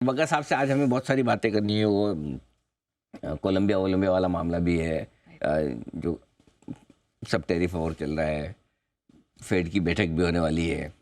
बग्गा साहब से आज हमें बहुत सारी बातें करनी है। वो कोलंबिया वोलंबिया वाला मामला भी है। जो सब टैरिफ और चल रहा है, फेड की बैठक भी होने वाली है,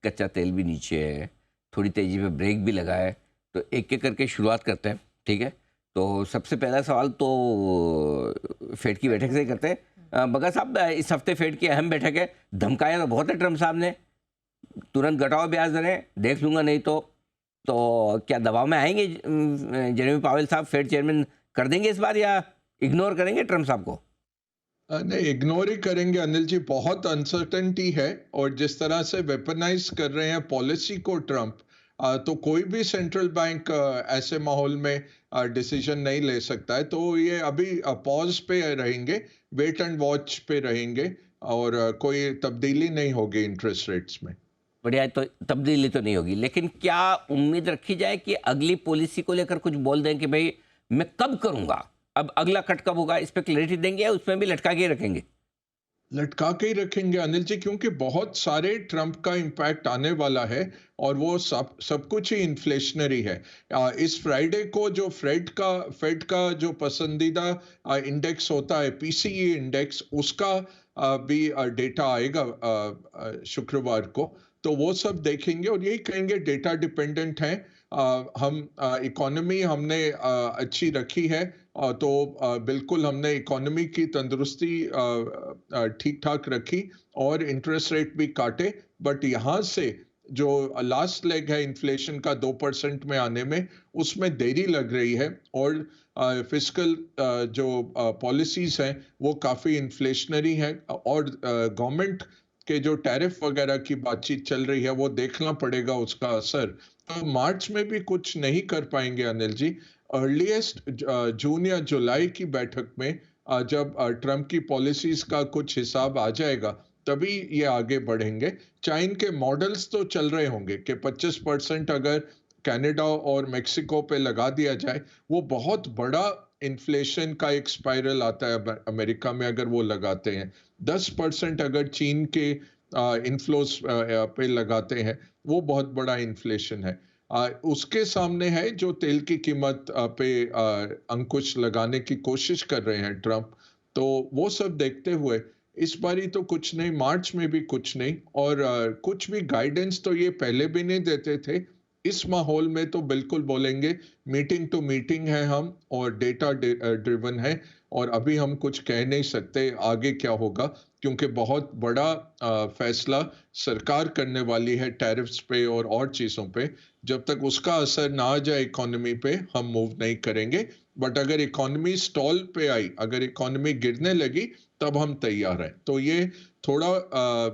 कच्चा तेल भी नीचे है, थोड़ी तेज़ी पे ब्रेक भी लगा है। तो एक एक करके शुरुआत करते हैं, ठीक है? तो सबसे पहला सवाल तो फेड की बैठक से ही करते हैं। बग्गा साहब, इस हफ्ते फेड की अहम बैठक है, धमकाया तो बहुत है ट्रम्प साहब ने, तुरंत घटाओ ब्याज दरें, देख लूँगा नहीं तो क्या दबाव में आएँगे जेरेमी पावेल साहब, फेड चेयरमैन कर देंगे इस बार, या इग्नोर करेंगे ट्रम्प साहब को? नहीं, इग्नोर ही करेंगे अनिल जी। बहुत अनसर्टेनिटी है और जिस तरह से वेपनाइज कर रहे हैं पॉलिसी को ट्रम्प, तो कोई भी सेंट्रल बैंक ऐसे माहौल में डिसीजन नहीं ले सकता है। तो ये अभी पॉज पे रहेंगे, वेट एंड वॉच पे रहेंगे और कोई तब्दीली नहीं होगी इंटरेस्ट रेट्स में। बढ़िया है, तो तब्दीली तो नहीं होगी, लेकिन क्या उम्मीद रखी जाए कि अगली पॉलिसी को लेकर कुछ बोल दें कि भई मैं कब करूँगा? अब अगला कट कब होगा, इस पे क्लैरिटी देंगे या उसमें भी लटका के ही रखेंगे? लटका के ही रखेंगे अनिल जी, क्योंकि बहुत सारे ट्रम्प का इम्पैक्ट आने वाला है और वो सब सब कुछ ही इन्फ्लेशनरी है। इस फ्राइडे को जो फेड का जो पसंदीदा इंडेक्स होता है, पीसीई इंडेक्स, उसका भी डेटा आएगा शुक्रवार को। तो वो सब देखेंगे और यही कहेंगे डेटा डिपेंडेंट है। हम इकोनॉमी हमने अच्छी रखी है, तो बिल्कुल हमने इकोनॉमी की तंदुरुस्ती ठीक ठाक रखी और इंटरेस्ट रेट भी काटे। बट यहाँ से जो लास्ट लेग है इन्फ्लेशन का 2% में आने में, उसमें देरी लग रही है और फिस्कल जो पॉलिसीज हैं वो काफ़ी इन्फ्लेशनरी हैं और गवर्नमेंट के जो टैरिफ वगैरह की बातचीत चल रही है वो देखना पड़ेगा उसका असर। तो मार्च में भी कुछ नहीं कर पाएंगे अनिल जी। अर्लीस्ट जून या जुलाई की बैठक में जब ट्रम्प की पॉलिसीज का कुछ हिसाब आ जाएगा, तभी ये आगे बढ़ेंगे। चाइन के मॉडल्स तो चल रहे होंगे कि 25% अगर कनाडा और मेक्सिको पे लगा दिया जाए, वो बहुत बड़ा इन्फ्लेशन का एक स्पाइरल आता है अमेरिका में अगर वो लगाते हैं। 10% अगर चीन के इन्फ्लोस पे लगाते हैं, वो बहुत बड़ा इन्फ्लेशन है। उसके सामने है जो तेल की कीमत पे अंकुश लगाने की कोशिश कर रहे हैं ट्रम्प। तो वो सब देखते हुए इस बारी तो कुछ नहीं, मार्च में भी कुछ नहीं और कुछ भी गाइडेंस तो ये पहले भी नहीं देते थे। इस माहौल में तो बिल्कुल बोलेंगे मीटिंग टू मीटिंग है हम और डेटा ड्रिवन है और अभी हम कुछ कह नहीं सकते आगे क्या होगा, क्योंकि बहुत बड़ा फैसला सरकार करने वाली है टैरिफ्स पे और चीज़ों पे। जब तक उसका असर ना आ जाए इकोनॉमी पे, हम मूव नहीं करेंगे। बट अगर इकोनॉमी स्टॉल पे आई, अगर इकोनॉमी गिरने लगी, तब हम तैयार हैं। तो ये थोड़ा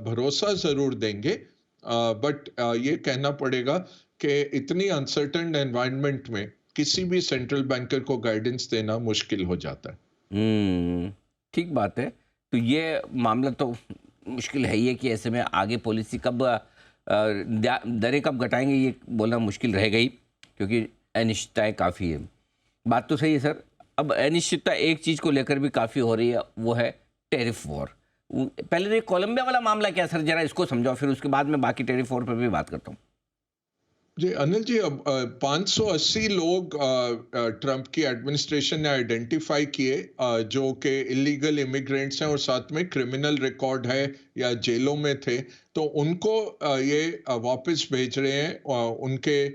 भरोसा ज़रूर देंगे, बट ये कहना पड़ेगा कि इतनी अनसर्टेन एनवायरनमेंट में किसी भी सेंट्रल बैंकर को गाइडेंस देना मुश्किल हो जाता है। हुँ, ठीक बात है। तो ये मामला तो मुश्किल है ही है कि ऐसे में आगे पॉलिसी कब दरें कब घटाएँगे, ये बोलना मुश्किल रहेगा ही, क्योंकि अनिश्चितताएँ काफ़ी है। बात तो सही है सर। अब अनिश्चितता एक चीज़ को लेकर भी काफ़ी हो रही है, वो है टैरिफ वॉर। पहले तो ये कोलंबिया वाला मामला क्या है सर, ज़रा इसको समझाओ, फिर उसके बाद मैं बाकी टैरिफ वॉर पे भी बात करता हूँ। जी अनिल जी, अब 580 लोग ट्रम्प की एडमिनिस्ट्रेशन ने आइडेंटिफाई किए जो कि इलीगल इमिग्रेंट्स हैं और साथ में क्रिमिनल रिकॉर्ड है या जेलों में थे। तो उनको ये वापस भेज रहे हैं उनके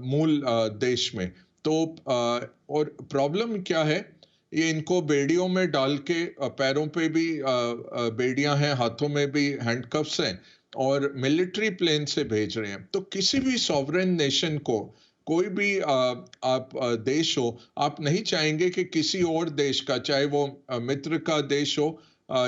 मूल देश में। तो और प्रॉब्लम क्या है, ये इनको बेड़ियों में डाल के पैरों पे भी बेड़ियां हैं, हाथों में भी हैंडकफ्स हैं और मिलिट्री प्लेन से भेज रहे हैं। तो किसी भी सॉवरेन नेशन को, कोई भी आप देश हो, आप नहीं चाहेंगे कि किसी और देश का, चाहे वो मित्र का देश हो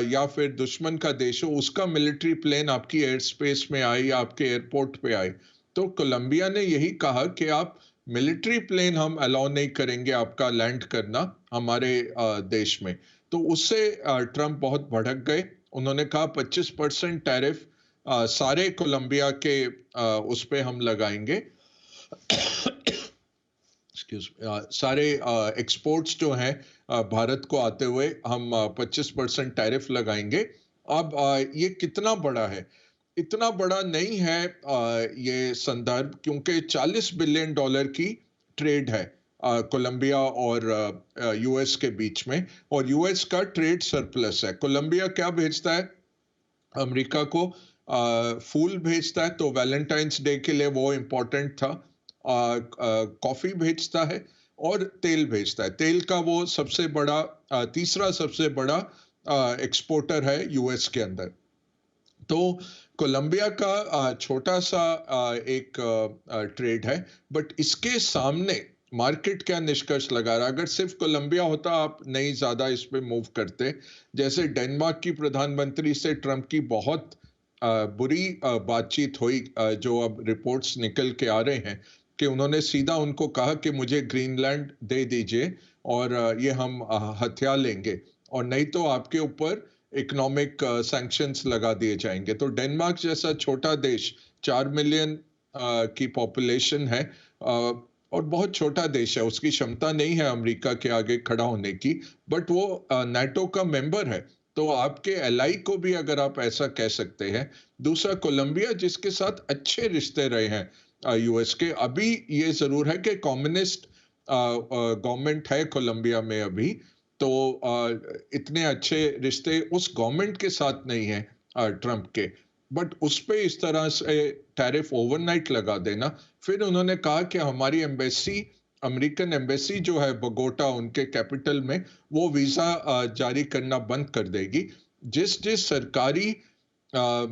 या फिर दुश्मन का देश हो, उसका मिलिट्री प्लेन आपकी एयर स्पेस में आए या आपके एयरपोर्ट पे आए। तो कोलंबिया ने यही कहा कि आप मिलिट्री प्लेन हम अलाउ नहीं करेंगे आपका लैंड करना हमारे देश में। तो उससे ट्रम्प बहुत भड़क गए। उन्होंने कहा 25% टैरिफ सारे कोलंबिया के उस पे हम लगाएंगे। एक्सक्यूज, सारे एक्सपोर्ट्स जो हैं भारत को आते हुए हम 25% टैरिफ लगाएंगे। अब ये कितना बड़ा है? इतना बड़ा नहीं है ये संदर्भ, क्योंकि $40 बिलियन की ट्रेड है कोलंबिया और यूएस के बीच में, और यूएस का ट्रेड सरप्लस है। कोलंबिया क्या भेजता है अमेरिका को? फूल भेजता है, तो वैलेंटाइंस डे के लिए वो इम्पोर्टेंट था। कॉफी भेजता है और तेल भेजता है। तेल का वो सबसे बड़ा तीसरा सबसे बड़ा एक्सपोर्टर है यूएस के अंदर। तो कोलंबिया का छोटा सा एक ट्रेड है, बट इसके सामने मार्केट क्या निष्कर्ष लगा रहा? अगर सिर्फ कोलंबिया होता, आप नहीं ज्यादा इस पे मूव करते। जैसे डेनमार्क की प्रधानमंत्री से ट्रंप की बहुत बुरी बातचीत हुई, जो अब रिपोर्ट्स निकल के आ रहे हैं कि उन्होंने सीधा उनको कहा कि मुझे ग्रीनलैंड दे दीजिए और ये हम हथिया लेंगे, और नहीं तो आपके ऊपर इकोनॉमिक सैंक्शंस लगा दिए जाएंगे। तो डेनमार्क जैसा छोटा देश, 4 मिलियन की पॉपुलेशन है, और बहुत छोटा देश है, उसकी क्षमता नहीं है अमेरिका के आगे खड़ा होने की, बट वो नाटो का मेंबर है। तो आपके एलाई को भी अगर आप ऐसा कह सकते हैं। दूसरा, कोलंबिया जिसके साथ अच्छे रिश्ते रहे हैं यूएस के, अभी ये जरूर है कि कम्युनिस्ट गवर्नमेंट है कोलंबिया में अभी, तो इतने अच्छे रिश्ते उस गवर्नमेंट के साथ नहीं है ट्रंप के। बट उस पे इस तरह से टैरिफ ओवरनाइट लगा देना। फिर उन्होंने कहा कि हमारी एम्बेसी, अमेरिकन एम्बेसी जो है बोगोटा, उनके कैपिटल में, वो वीजा जारी करना बंद कर देगी। जिस जिस सरकारी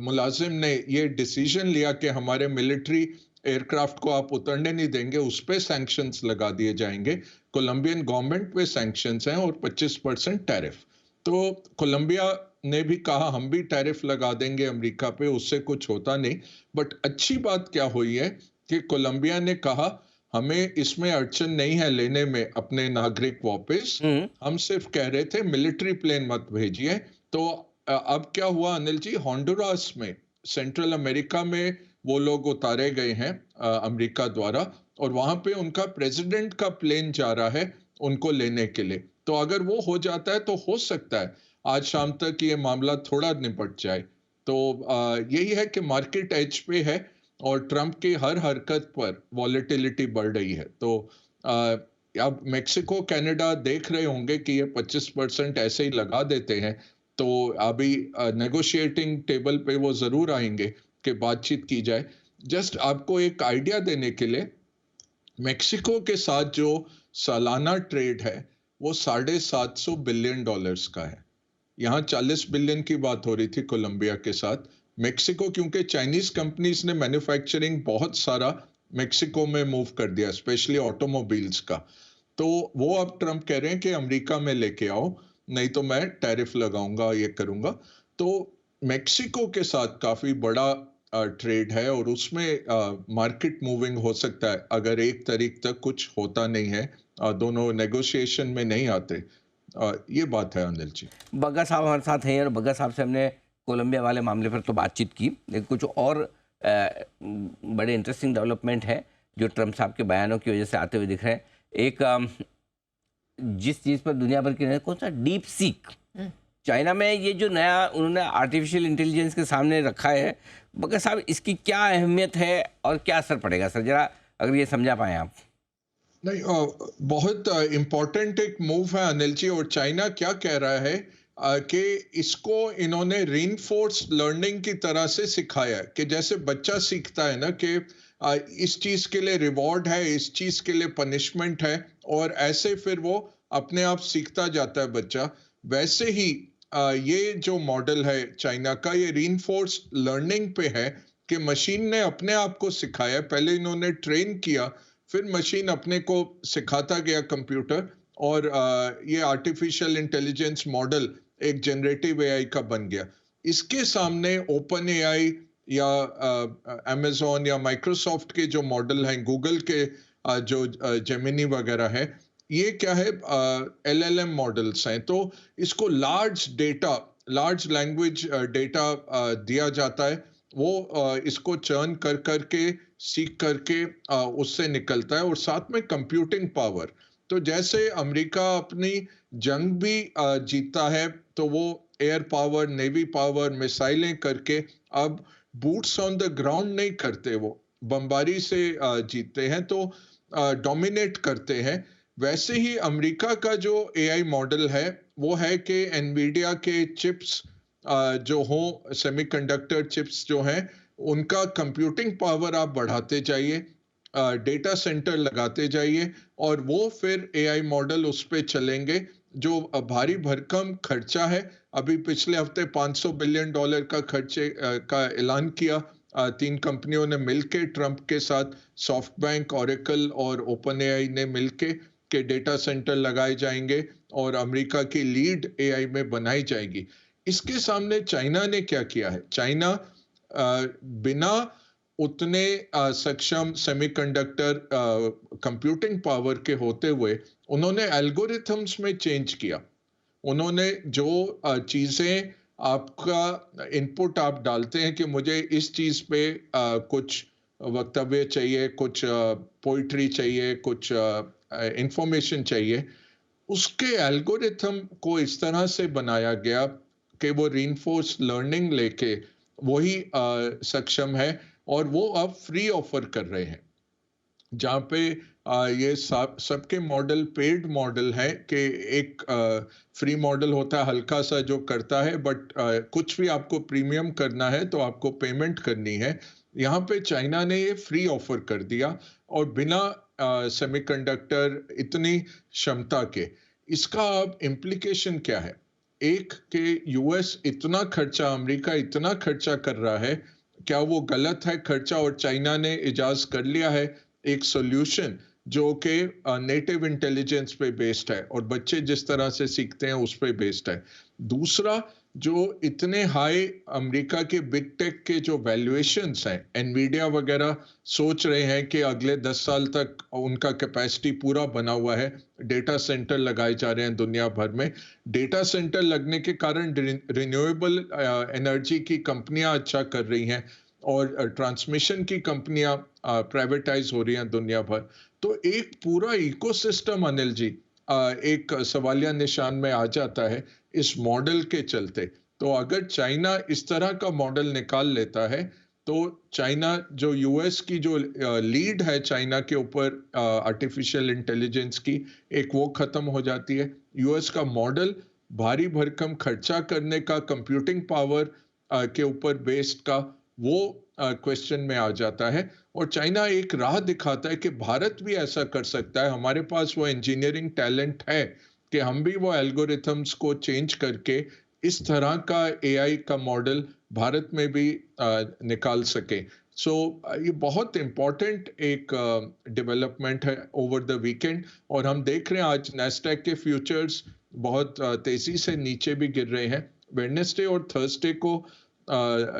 मुलाजिम ने ये डिसीजन लिया कि हमारे मिलिट्री एयरक्राफ्ट को आप उतरने नहीं देंगे, उस पे सैंक्शंस लगा दिए जाएंगे। कोलंबियन गवर्नमेंट पे सैंक्शंस हैं और 25% टैरिफ। तो कोलंबिया ने भी कहा हम भी टैरिफ लगा देंगे अमेरिका पे, उससे कुछ होता नहीं। बट अच्छी बात क्या हुई है कि कोलंबिया ने कहा हमें इसमें अड़चन नहीं है लेने में अपने नागरिक वापस, हम्म। हम सिर्फ कह रहे थे मिलिट्री प्लेन मत भेजिए। तो अब क्या हुआ अनिल जी, होंडुरास में, सेंट्रल अमेरिका में वो लोग उतारे गए हैं अमेरिका द्वारा, और वहां पे उनका प्रेसिडेंट का प्लेन जा रहा है उनको लेने के लिए। तो अगर वो हो जाता है तो हो सकता है आज शाम तक ये मामला थोड़ा निपट जाए। तो यही है कि मार्केट एज पे है, और ट्रंप की हर हरकत पर वॉलेटिलिटी बढ़ रही है। तो अ, अब मेक्सिको कनाडा देख रहे होंगे कि ये 25% ऐसे ही लगा देते हैं, तो अभी नेगोशिएटिंग टेबल पे वो जरूर आएंगे कि बातचीत की जाए। जस्ट आपको एक आइडिया देने के लिए, मेक्सिको के साथ जो सालाना ट्रेड है वो $750 बिलियन का है। यहाँ 40 बिलियन की बात हो रही थी कोलंबिया के साथ। मेक्सिको, क्योंकि चाइनीज कंपनीज ने मैन्युफैक्चरिंग बहुत सारा मेक्सिको में मूव कर दिया, स्पेशली ऑटोमोबाइल्स का। तो वो अब ट्रंप कह रहे हैं कि अमेरिका में लेके आओ, नहीं तो मैं टैरिफ लगाऊंगा, ये करूंगा। तो मेक्सिको के साथ काफी बड़ा ट्रेड है, और उसमें मार्केट मूविंग हो सकता है अगर 1 तारीख तक कुछ होता नहीं है, दोनों नेगोशिएशन में नहीं आते। ये बात है अनिल जी। बग्गा साहब हमारे साथ हैं और बग्गा साहब से हमने कोलंबिया वाले मामले पर तो बातचीत की, लेकिन कुछ और बड़े इंटरेस्टिंग डेवलपमेंट है जो ट्रंप साहब के बयानों की वजह से आते हुए दिख रहे हैं। एक जिस चीज़ पर दुनिया भर की नज़र, कौन सा डीप सीक, चाइना में ये जो नया उन्होंने आर्टिफिशियल इंटेलिजेंस के सामने रखा है, बग्गा साहब इसकी क्या अहमियत है और क्या असर पड़ेगा सर, जरा अगर ये समझा पाएँ आप। नहीं, बहुत इम्पोर्टेंट एक मूव है अनिल जी। और चाइना क्या कह रहा है कि इसको इन्होंने रीइंफोर्स लर्निंग की तरह से सिखाया है, कि जैसे बच्चा सीखता है ना कि इस चीज के लिए रिवॉर्ड है, इस चीज के लिए पनिशमेंट है, और ऐसे फिर वो अपने आप सीखता जाता है बच्चा। वैसे ही ये जो मॉडल है चाइना का, ये रीइंफोर्स लर्निंग पे है, कि मशीन ने अपने आप को सिखाया। पहले इन्होंने ट्रेन किया, फिर मशीन अपने को सिखाता गया कंप्यूटर, और ये आर्टिफिशियल इंटेलिजेंस मॉडल एक जनरेटिव एआई का बन गया। इसके सामने ओपन एआई या अमेजोन या माइक्रोसॉफ्ट के जो मॉडल हैं, गूगल के जो जेमिनी वगैरह है, ये क्या है, एलएलएम मॉडल्स हैं। तो इसको लार्ज लैंग्वेज डेटा दिया जाता है, वो इसको चर्न कर करके, सीख करके उससे निकलता है, और साथ में कंप्यूटिंग पावर। तो जैसे अमेरिका अपनी जंग भी जीतता है, तो वो एयर पावर, नेवी पावर, मिसाइलें करके अब बूट्स ऑन द ग्राउंड नहीं करते, वो बमबारी से जीतते हैं, तो डोमिनेट करते हैं। वैसे ही अमेरिका का जो एआई मॉडल है, वो है कि एनवीडिया के चिप्स जो हो, सेमीकंडक्टर चिप्स जो हैं, उनका कंप्यूटिंग पावर आप बढ़ाते जाइए, डेटा सेंटर लगाते जाइए, और वो फिर एआई मॉडल उस पे चलेंगे। जो भारी भरकम खर्चा है, अभी पिछले हफ्ते $500 बिलियन का खर्चे का ऐलान किया 3 कंपनियों ने मिलके ट्रंप के साथ, सॉफ्टबैंक, ओरेकल और ओपन एआई ने मिलके, के डेटा सेंटर लगाए जाएंगे और अमेरिका की लीड एआई में बनाई जाएगी। इसके सामने चाइना ने क्या किया है? चाइना बिना उतने सक्षम सेमीकंडक्टर कंप्यूटिंग पावर के होते हुए, उन्होंने एल्गोरिथम्स में चेंज किया। उन्होंने जो चीजें, आपका इनपुट आप डालते हैं कि मुझे इस चीज पे कुछ वक्तव्य चाहिए, कुछ पोइट्री चाहिए, कुछ इंफॉर्मेशन चाहिए, उसके एल्गोरिथम को इस तरह से बनाया गया कि वो रीइंफोर्स लर्निंग लेके वही सक्षम है, और वो अब फ्री ऑफर कर रहे हैं। जहाँ पे ये सबके मॉडल पेड मॉडल है, कि एक फ्री मॉडल होता है हल्का सा जो करता है, बट कुछ भी आपको प्रीमियम करना है तो आपको पेमेंट करनी है। यहाँ पे चाइना ने ये फ्री ऑफर कर दिया, और बिना सेमीकंडक्टर इतनी क्षमता के। इसका अब इम्प्लीकेशन क्या है? एक के यूएस इतना खर्चा, अमेरिका इतना खर्चा कर रहा है, क्या वो गलत है खर्चा? और चाइना ने इजाज़ कर लिया है एक सॉल्यूशन जो कि नेटिव इंटेलिजेंस पे बेस्ड है, और बच्चे जिस तरह से सीखते हैं उस पे बेस्ड है। दूसरा, जो इतने हाई अमेरिका के बिग टेक के जो वैल्यूएशंस हैं, एनवीडिया वगैरह सोच रहे हैं कि अगले 10 साल तक उनका कैपेसिटी पूरा बना हुआ है, डेटा सेंटर लगाए जा रहे हैं दुनिया भर में। डेटा सेंटर लगने के कारण रिन्यूएबल एनर्जी की कंपनियां अच्छा कर रही हैं, और ट्रांसमिशन की कंपनियां प्राइवेटाइज हो रही हैं दुनिया भर। तो एक पूरा इकोसिस्टम, अनिल जी, एक सवालिया निशान में आ जाता है इस मॉडल के चलते। तो अगर चाइना इस तरह का मॉडल निकाल लेता है, तो चाइना, जो यूएस की जो लीड है चाइना के ऊपर आर्टिफिशियल इंटेलिजेंस की, एक वो खत्म हो जाती है। यूएस का मॉडल भारी भरकम खर्चा करने का, कंप्यूटिंग पावर के ऊपर बेस्ड का, वो क्वेश्चन में आ जाता है। और चाइना एक राह दिखाता है कि भारत भी ऐसा कर सकता है, हमारे पास वो इंजीनियरिंग टैलेंट है कि हम भी वो एल्गोरिथम्स को चेंज करके इस तरह का एआई का मॉडल भारत में भी निकाल सके। सो ये बहुत इम्पोर्टेंट एक डेवलपमेंट है ओवर द वीकेंड, और हम देख रहे हैं आज नैस्डैक के फ्यूचर्स बहुत तेजी से नीचे भी गिर रहे हैं। वेडनेसडे और थर्सडे को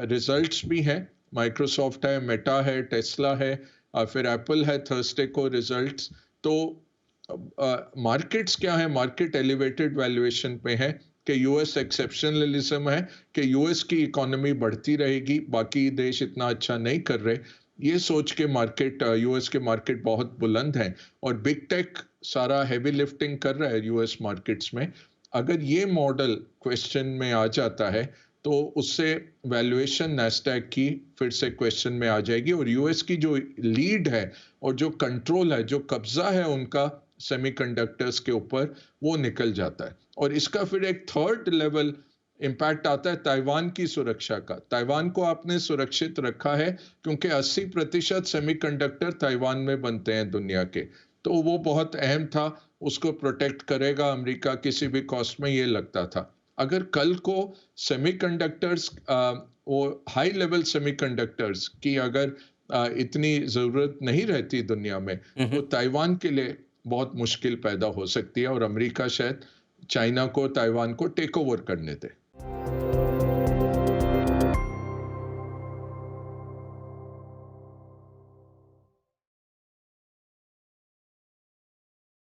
रिजल्ट्स भी हैं, माइक्रोसॉफ्ट है, मेटा है, टेस्ला है, फिर एप्पल है थर्सडे को रिजल्ट्स। तो मार्केट्स क्या है? मार्केट एलिवेटेड वैल्यूएशन पे है कि यूएस एक्सेप्शनलिज्म है, कि यूएस की इकोनॉमी बढ़ती रहेगी, बाकी देश इतना अच्छा नहीं कर रहे। ये सोच के मार्केट, यूएस के मार्केट बहुत बुलंद हैं, और बिग टेक सारा हैवी लिफ्टिंग कर रहा है यूएस मार्केट्स में। अगर ये मॉडल क्वेश्चन में आ जाता है, तो उससे वैल्यूएशन नैस्डैक की फिर से क्वेश्चन में आ जाएगी, और यूएस की जो लीड है और जो कंट्रोल है, जो कब्जा है उनका सेमीकंडक्टर्स के ऊपर, वो निकल जाता है। और इसका फिर एक थर्ड लेवल इम्पैक्ट आता है ताइवान की सुरक्षा का। ताइवान को आपने सुरक्षित रखा है क्योंकि 80% सेमीकंडक्टर ताइवान में बनते हैं दुनिया के, तो वो बहुत अहम था, उसको प्रोटेक्ट करेगा अमेरिका किसी भी कॉस्ट में, ये लगता था। अगर कल को सेमीकंडक्टर्स, वो हाई लेवल सेमीकंडक्टर्स की अगर इतनी जरूरत नहीं रहती दुनिया में, तो ताइवान के लिए बहुत मुश्किल पैदा हो सकती है, और अमेरिका शायद चाइना को, ताइवान को टेक ओवर करने दे।